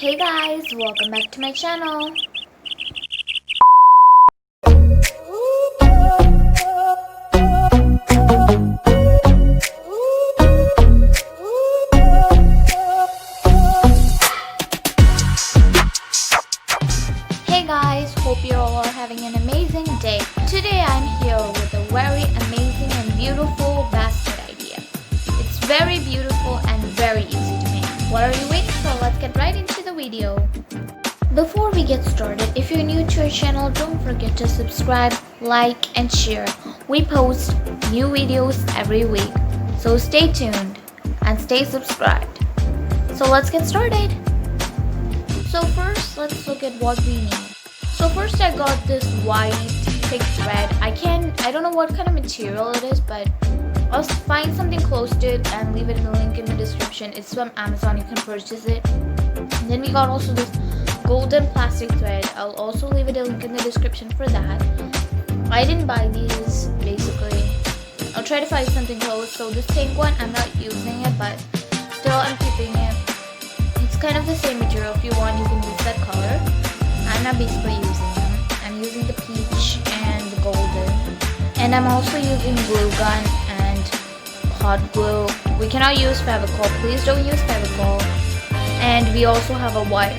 Hey guys, welcome back to my channel. Hey guys, hope you all are having an amazing day. Today I'm here with a very amazing and beautiful basket idea. It's very beautiful and very easy to make. What are you waiting for? Let's get right into the video. Before we get started, if you're new to our channel, don't forget to subscribe, like, and share. We post new videos every week, so stay tuned and stay subscribed. So let's get started. So first, let's look at what we need. So first I got this white thick thread. I don't know what kind of material it is, but I'll find something close to it and leave it in the link in the description. It's from Amazon, you can purchase it. And then we got also this golden plastic thread. I'll also leave it a link in the description for that. I didn't buy these basically. I'll try to find something close. So this pink one, I'm not using it, but still I'm keeping it. It's kind of the same material. If you want, you can use that color. I'm not basically using them. I'm using the peach and the golden. And I'm also using glue gun and hot glue. We cannot use Fevicol. Please don't use Fevicol. And we also have a wire.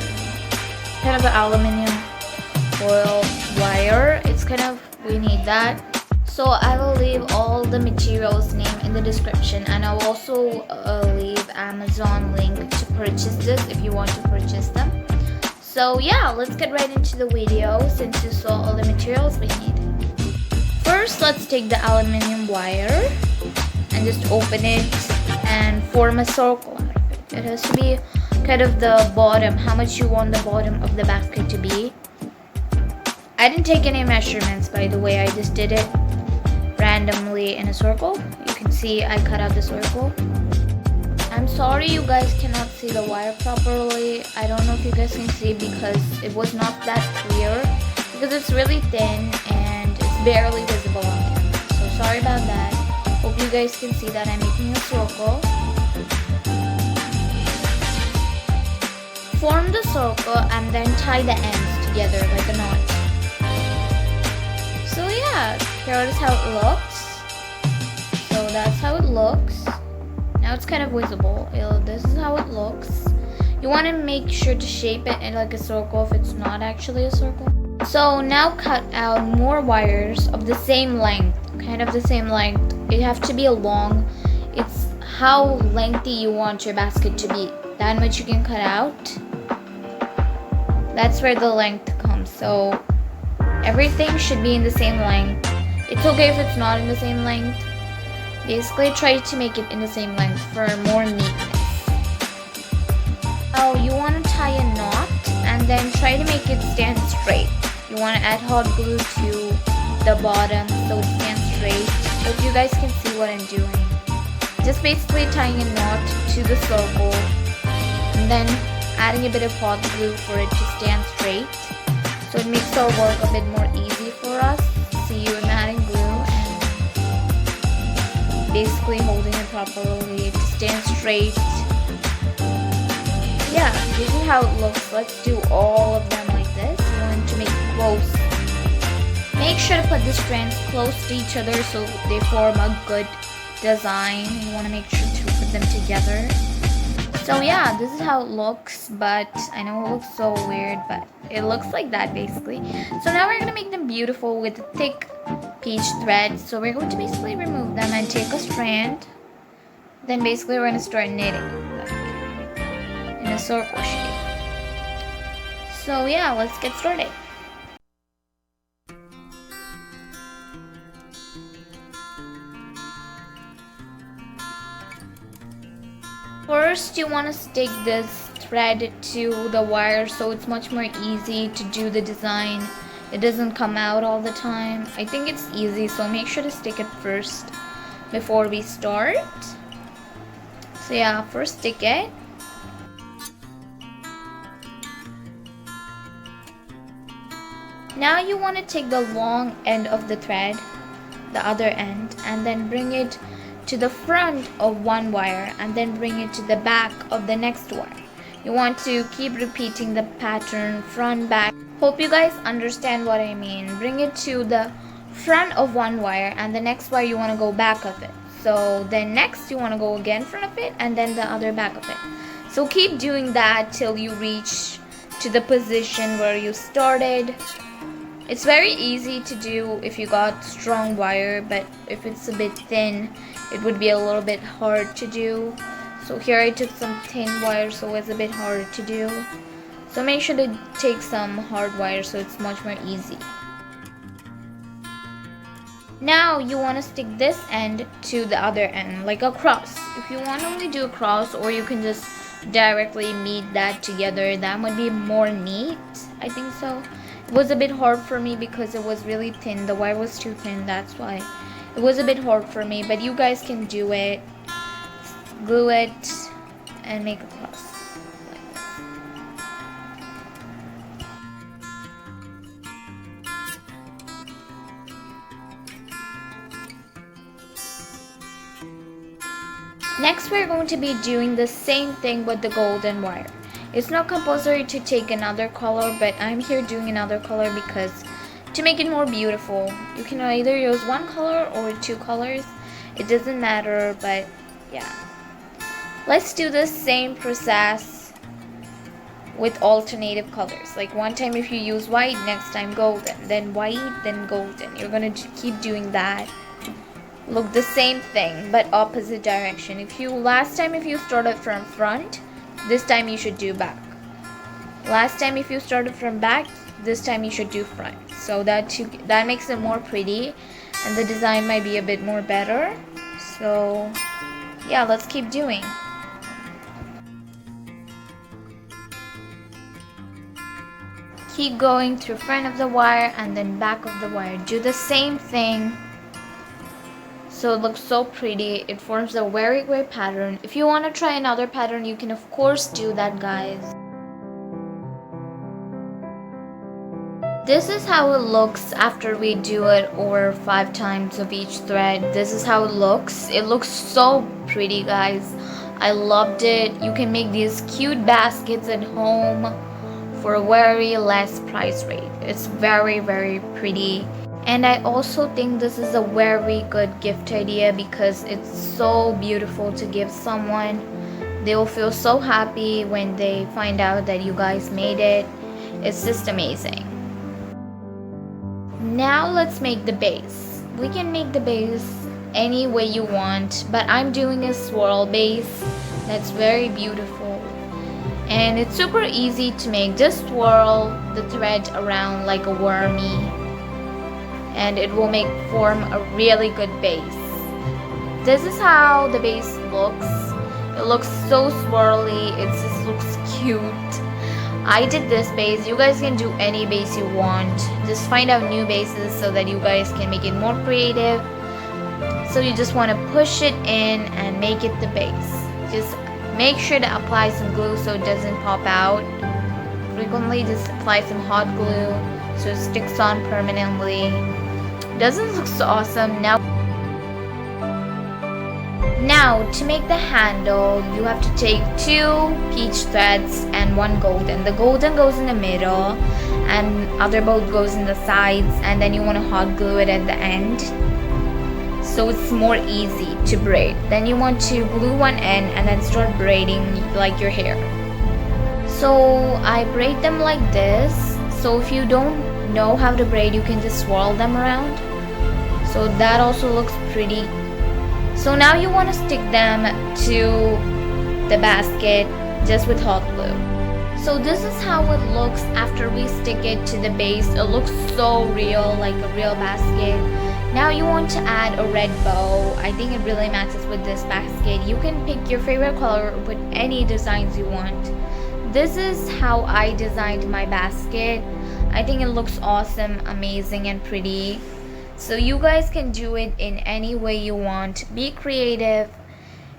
Kind of an aluminium foil wire. We need that. So I will leave all the materials name in the description, and I'll also leave Amazon link to purchase this if you want to purchase them. So yeah, let's get right into the video since you saw all the materials we need. First, let's take the aluminium wire and just open it and form a circle out of it. It has to be kind of the bottom, how much you want the bottom of the basket to be. I didn't take any measurements, by the way. I just did it randomly in a circle. You can see I cut out the circle. I'm sorry you guys cannot see the wire properly. I don't know if you guys can see because it was not that clear, because it's really thin and it's barely visible on camera. So sorry about that. Hope you guys can see that I'm making a circle. Form the circle and then tie the ends together like a knot. So yeah, here is how it looks. So that's how it looks. Now it's kind of visible. This is how it looks. You want to make sure to shape it in like a circle if it's not actually a circle. So now cut out more wires of the same length, kind of the same length. It have to be long. It's how lengthy you want your basket to be. That much you can cut out. That's where the length comes. So everything should be in the same length. It's okay if it's not in the same length. Basically try to make it in the same length for more neatness. Now you want to tie a knot and then try to make it stand straight. You want to add hot glue to the bottom so it stands straight. Hope you guys can see what I'm doing. Just basically tying a knot to the circle and then adding a bit of hot glue for it to stand straight. So it makes our work a bit more easy for us. See, you I'm adding glue and basically holding it properly to stand straight. Yeah, this is how it looks. Let's do all of them like this. You want to make it close. Make sure to put the strands close to each other so they form a good design. You want to make sure to put them together. So yeah, this is how it looks, but I know it looks so weird, but it looks like that basically. So now we're going to make them beautiful with thick peach thread. So we're going to basically remove them and take a strand. Then basically we're going to start knitting them in a circle shape. So yeah, let's get started. First, you want to stick this thread to the wire so it's much more easy to do the design. It doesn't come out all the time. I think it's easy, so make sure to stick it first before we start. So yeah, first stick it. Now you want to take the long end of the thread, the other end, and then bring it to the front of one wire and then bring it to the back of the next wire. You want to keep repeating the pattern front, back. Hope you guys understand what I mean. Bring it to the front of one wire, and the next wire you want to go back of it. So then next you want to go again front of it, and then the other back of it. So keep doing that till you reach to the position where you started. It's very easy to do if you got strong wire, but if it's a bit thin, it would be a little bit hard to do. So here I took some thin wire, so it's a bit harder to do. So make sure to take some hard wire so it's much more easy. Now you want to stick this end to the other end, like a cross. If you want to only do a cross, or you can just directly meet that together, that would be more neat, I think so. It was a bit hard for me because it was really thin. The wire was too thin, that's why. It was a bit hard for me, but you guys can do it. Glue it and make a cross. Like this. Next, we're going to be doing the same thing with the golden wire. It's not compulsory to take another color, but I'm here doing another color because to make it more beautiful. You can either use one color or two colors. It doesn't matter, but yeah. Let's do the same process with alternative colors. Like one time if you use white, next time golden, then white, then golden. You're gonna keep doing that. Look, the same thing but opposite direction. Last time if you started from front, this time you should do back. Last time if you started from back, this time you should do front. So that makes it more pretty, and the design might be a bit more better. So yeah, let's keep doing. Keep going through front of the wire and then back of the wire. Do the same thing. So it looks so pretty. It forms a very great pattern. If you want to try another pattern, you can of course do that, guys. This is how it looks after we do it over 5 times of each thread. This is how it looks. It looks so pretty, guys. I loved it. You can make these cute baskets at home for a very less price rate. It's very, very pretty. And I also think this is a very good gift idea because it's so beautiful to give someone. They will feel so happy when they find out that you guys made it. It's just amazing. Now let's make the base. We can make the base any way you want, but I'm doing a swirl base that's very beautiful. And it's super easy to make. Just swirl the thread around like a wormy, and it will form a really good base. This is how the base looks. It looks so swirly. It just looks cute. I did this base. You guys can do any base you want. Just find out new bases so that you guys can make it more creative. So you just want to push it in and make it the base. Just make sure to apply some glue so it doesn't pop out. Frequently just apply some hot glue so it sticks on permanently. Doesn't look so awesome. Now to make the handle, you have to take 2 peach threads and 1 golden. The golden goes in the middle and other both goes in the sides, and then you want to hot glue it at the end so it's more easy to braid. Then you want to glue one end and then start braiding like your hair. So I braid them like this. So if you don't know how to braid, you can just swirl them around. So that also looks pretty. So now you want to stick them to the basket just with hot glue. So this is how it looks after we stick it to the base. It looks so real, like a real basket. Now you want to add a red bow. I think it really matches with this basket. You can pick your favorite color or put any designs you want. This is how I designed my basket. I think it looks awesome, amazing, and pretty. So you guys can do it in any way you want. Be creative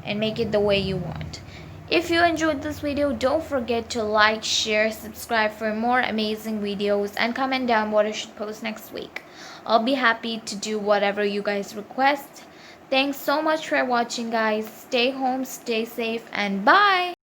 and make it the way you want. If you enjoyed this video, don't forget to like, share, subscribe for more amazing videos, and comment down what I should post next week. I'll be happy to do whatever you guys request. Thanks so much for watching, guys. Stay home, stay safe, and bye!